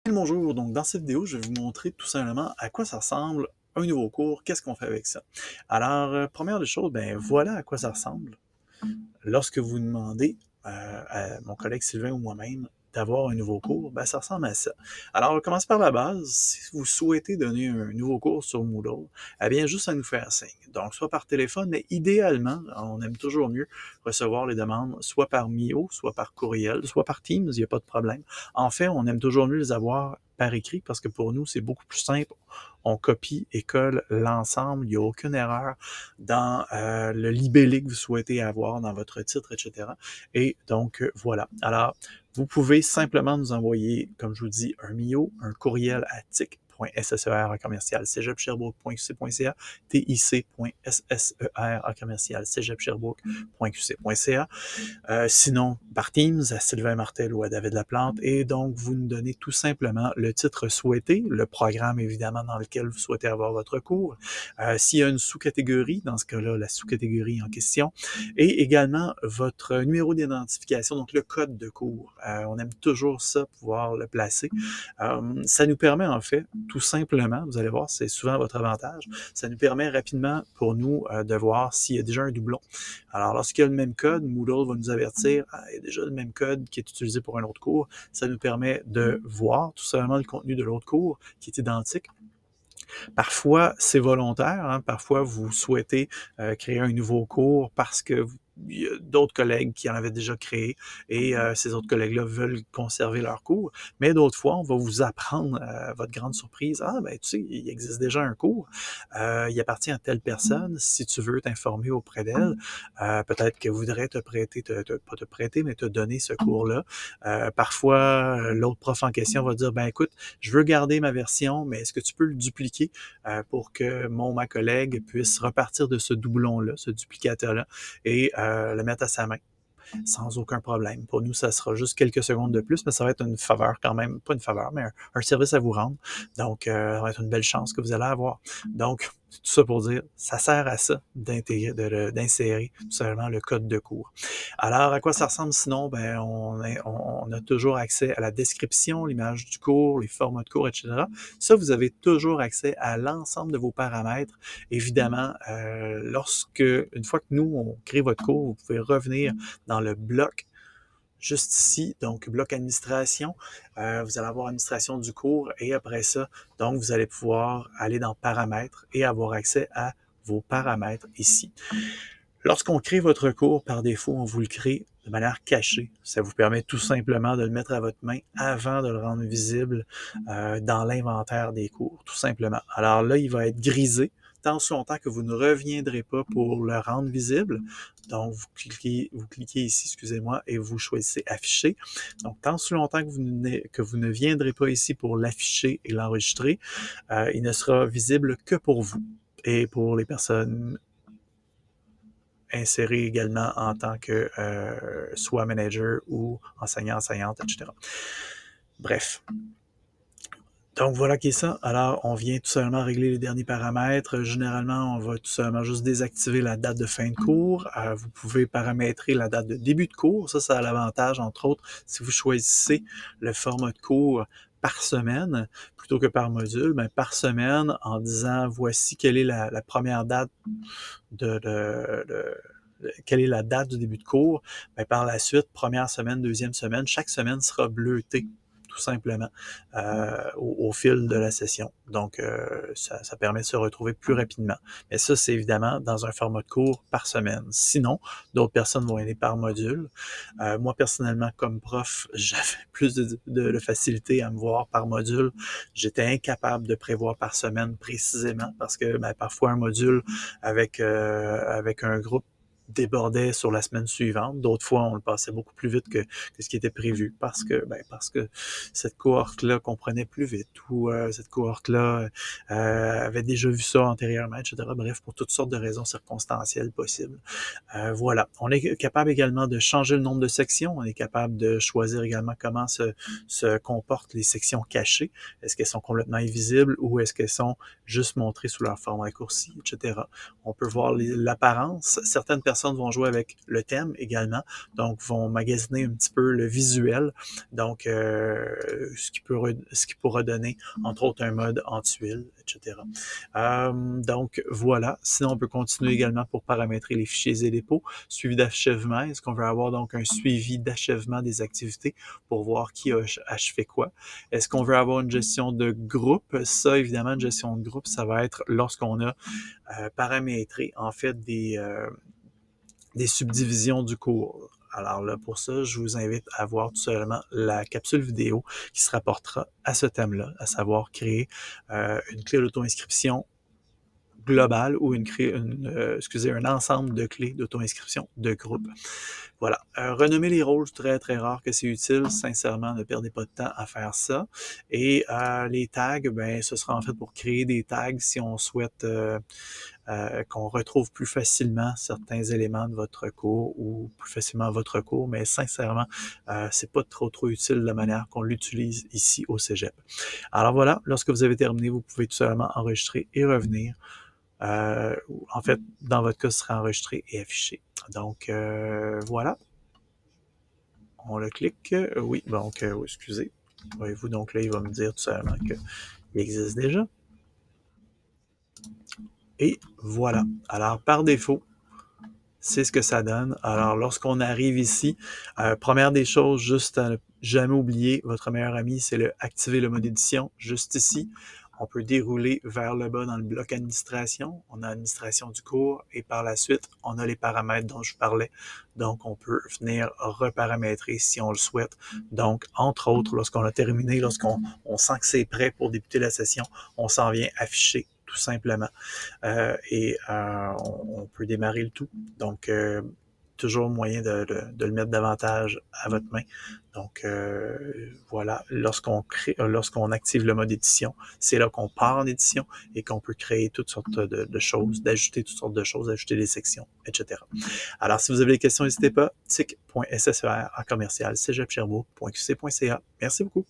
Bonjour, donc dans cette vidéo, je vais vous montrer tout simplement à quoi ça ressemble un nouveau cours, qu'est-ce qu'on fait avec ça. Alors, première des choses, ben voilà à quoi ça ressemble. Lorsque vous demandez à mon collègue Sylvain ou moi-même d'avoir un nouveau cours, ben ça ressemble à ça. Alors, on commence par la base. Si vous souhaitez donner un nouveau cours sur Moodle, eh bien, juste à nous faire signe. Donc, soit par téléphone, mais idéalement, on aime toujours mieux recevoir les demandes soit par Mio, soit par courriel, soit par Teams, il n'y a pas de problème. En fait, on aime toujours mieux les avoir par écrit parce que pour nous, c'est beaucoup plus simple. On copie et colle l'ensemble, il n'y a aucune erreur dans le libellé que vous souhaitez avoir dans votre titre, etc. Et donc, voilà. Alors, vous pouvez simplement nous envoyer, comme je vous dis, un Mio, un courriel à tic.sser@cégeps-sherbrooke.qc.ca, tic.sser@cégeps-sherbrooke.qc.ca. Sinon, par Teams, à Sylvain Martel ou à David Laplante. Et donc, vous nous donnez tout simplement le titre souhaité, le programme évidemment dans lequel vous souhaitez avoir votre cours. S'il y a une sous-catégorie, dans ce cas-là, la sous-catégorie en question. Et également votre numéro d'identification, donc le code de cours. On aime toujours ça, pouvoir le placer. Ça nous permet en fait, tout simplement, vous allez voir, c'est souvent votre avantage, ça nous permet rapidement pour nous de voir s'il y a déjà un doublon. Alors, lorsqu'il y a le même code, Moodle va nous avertir, il y a déjà le même code qui est utilisé pour un autre cours. Ça nous permet de voir tout simplement le contenu de l'autre cours qui est identique. Parfois, c'est volontaire. Hein? Parfois, vous souhaitez créer un nouveau cours parce que il y a d'autres collègues qui en avaient déjà créé et ces autres collègues-là veulent conserver leur cours. Mais d'autres fois, on va vous apprendre, votre grande surprise, ben tu sais, il existe déjà un cours, il appartient à telle personne, si tu veux t'informer auprès d'elle, peut-être qu'elle voudrait te prêter, pas te prêter, mais te donner ce cours-là. Parfois, l'autre prof en question va dire, ben écoute, je veux garder ma version, mais est-ce que tu peux le dupliquer pour que ma collègue puisse repartir de ce doublon-là, ce duplicateur-là, et le mettre à sa main sans aucun problème. Pour nous, ça sera juste quelques secondes de plus, mais ça va être une faveur quand même, pas une faveur, mais un service à vous rendre. Donc, ça va être une belle chance que vous allez avoir. Donc, tout ça pour dire, ça sert à ça d'insérer tout simplement le code de cours. Alors, à quoi ça ressemble sinon? Ben, on a toujours accès à la description, l'image du cours, les formats de cours, etc. Ça, vous avez toujours accès à l'ensemble de vos paramètres. Évidemment, une fois que nous, on crée votre cours, vous pouvez revenir dans le bloc juste ici, donc bloc administration. Vous allez avoir administration du cours et après ça, donc vous allez pouvoir aller dans paramètres et avoir accès à vos paramètres ici. Lorsqu'on crée votre cours, par défaut, on vous le crée de manière cachée. Ça vous permet tout simplement de le mettre à votre main avant de le rendre visible dans l'inventaire des cours, tout simplement. Alors là, il va être grisé tant si longtemps que vous ne reviendrez pas pour le rendre visible. Donc, vous cliquez ici, excusez-moi, et vous choisissez afficher. Donc, tant si longtemps que vous ne viendrez pas ici pour l'afficher et l'enregistrer, il ne sera visible que pour vous et pour les personnes insérées également en tant que soit manager ou enseignant, enseignante, etc. Bref. Donc voilà qui est ça. Alors, on vient tout simplement régler les derniers paramètres. Généralement, on va tout simplement juste désactiver la date de fin de cours. Vous pouvez paramétrer la date de début de cours. Ça a l'avantage, entre autres, si vous choisissez le format de cours par semaine plutôt que par module, ben par semaine, en disant voici quelle est la première date quelle est la date du début de cours, ben par la suite, première semaine, deuxième semaine, chaque semaine sera bleutée tout simplement au fil de la session. Donc, ça permet de se retrouver plus rapidement. Mais ça, c'est évidemment dans un format de cours par semaine. Sinon, d'autres personnes vont aller par module. Moi, personnellement, comme prof, j'avais plus de facilité à me voir par module. J'étais incapable de prévoir par semaine précisément parce que parfois un module avec un groupe débordait sur la semaine suivante. D'autres fois, on le passait beaucoup plus vite que ce qui était prévu parce que cette cohorte-là comprenait plus vite ou cette cohorte-là avait déjà vu ça antérieurement, etc. Bref, pour toutes sortes de raisons circonstancielles possibles. Voilà. On est capable également de changer le nombre de sections. On est capable de choisir également comment se comportent les sections cachées. Est-ce qu'elles sont complètement invisibles ou est-ce qu'elles sont juste montrées sous leur forme raccourci, etc. On peut voir l'apparence. Certaines personnes personnes vont jouer avec le thème également, donc vont magasiner un petit peu le visuel, donc ce qui pourra donner, entre autres, un mode en tuiles, etc. Donc voilà, sinon on peut continuer également pour paramétrer les fichiers et dépôts, suivi d'achèvement. Est-ce qu'on veut avoir donc un suivi d'achèvement des activités pour voir qui a achevé quoi? Est-ce qu'on veut avoir une gestion de groupe? Ça, évidemment, une gestion de groupe, ça va être lorsqu'on a paramétré en fait des subdivisions du cours. Alors là, pour ça, je vous invite à voir tout simplement la capsule vidéo qui se rapportera à ce thème-là, à savoir créer une clé d'auto-inscription globale ou un ensemble de clés d'auto-inscription de groupe. Voilà. Renommer les rôles, très très rare que c'est utile. Sincèrement, ne perdez pas de temps à faire ça. Et les tags, ben, ce sera en fait pour créer des tags si on souhaite qu'on retrouve plus facilement certains éléments de votre cours ou plus facilement votre cours, mais sincèrement, c'est pas trop utile de la manière qu'on l'utilise ici au Cégep. Alors voilà, lorsque vous avez terminé, vous pouvez tout simplement enregistrer et revenir. En fait, dans votre cas, ce sera enregistré et affiché. Donc, voilà. On le clique. Oui, donc, excusez. Voyez-vous, donc là, il va me dire tout simplement qu'il existe déjà. Et voilà. Alors, par défaut, c'est ce que ça donne. Alors, lorsqu'on arrive ici, première des choses, juste à ne jamais oublier, votre meilleur ami, c'est activer le mode édition, juste ici. On peut dérouler vers le bas dans le bloc administration. On a administration du cours et par la suite, on a les paramètres dont je parlais. Donc, on peut venir reparamétrer si on le souhaite. Donc, entre autres, lorsqu'on a terminé, lorsqu'on sent que c'est prêt pour débuter la session, on s'en vient afficher tout simplement. On peut démarrer le tout. Donc, toujours moyen de le mettre davantage à votre main. Donc, voilà, lorsqu'on active le mode édition, c'est là qu'on part en édition et qu'on peut créer toutes sortes de choses, d'ajouter toutes sortes de choses, d'ajouter des sections, etc. Alors, si vous avez des questions, n'hésitez pas, tic.sser@cégepsherbrooke.qc.ca. Merci beaucoup.